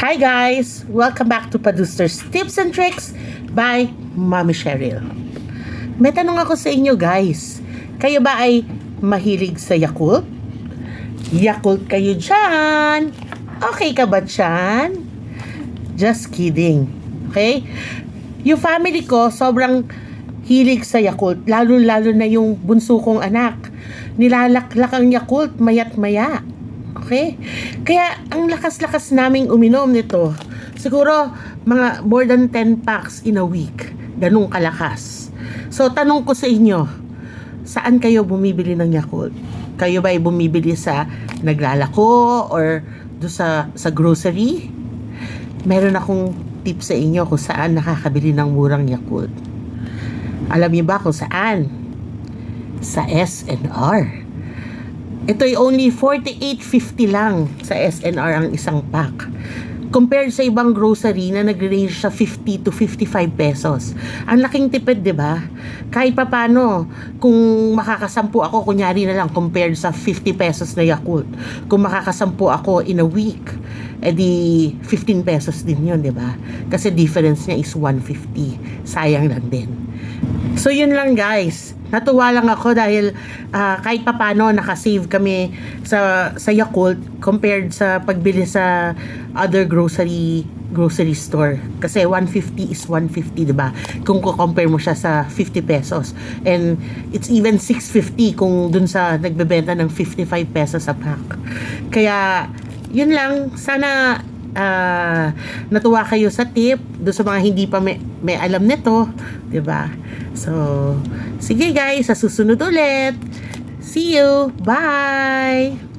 Hi guys! Welcome back to Paduster's Tips and Tricks by Mommy Cheryl. May tanong ako sa inyo guys. Kayo ba ay mahilig sa Yakult? Yakult kayo dyan! Okay ka ba dyan? Just kidding. Okay? Yung family ko sobrang hilig sa Yakult. Lalo-lalo na yung bunso kong anak. Nilalaklak ang Yakult mayat maya. Okay? Kaya ang lakas-lakas naming uminom nito. Siguro mga more than 10 packs in a week. Ganung kalakas. So tanong ko sa inyo, saan kayo bumibili ng Yakult? Kayo ba ay bumibili sa naglalako or do sa grocery? Meron akong tip sa inyo kung saan nakakabili ng murang Yakult. Alam niyo ba kung saan? Sa SNR. Ito ay only 48.50 lang sa SNR ang isang pack. Compared sa ibang grocery na nag-range sa 50 to 55 pesos. Ang laking tipid, di ba? Kahit papano, kung makakasampu ako, kunyari na lang, compared sa 50 pesos na Yakult. Kung makakasampu ako in a week, edi 15 pesos din yun, di ba? Kasi difference niya is 150. Sayang lang din. So yun lang guys. Natuwa lang ako dahil kahit papano nakasave kami sa Yakult compared sa pagbili sa other grocery store. Kasi 150 is 150, diba? Kung compare mo siya sa 50 pesos. And it's even 650 kung dun sa nagbebenta ng 55 pesos a pack. Kaya yun lang. Sana natuwa kayo sa tip doon sa mga hindi pa may alam nito, 'di ba? So, sige guys, sa susunod ulit. See you. Bye.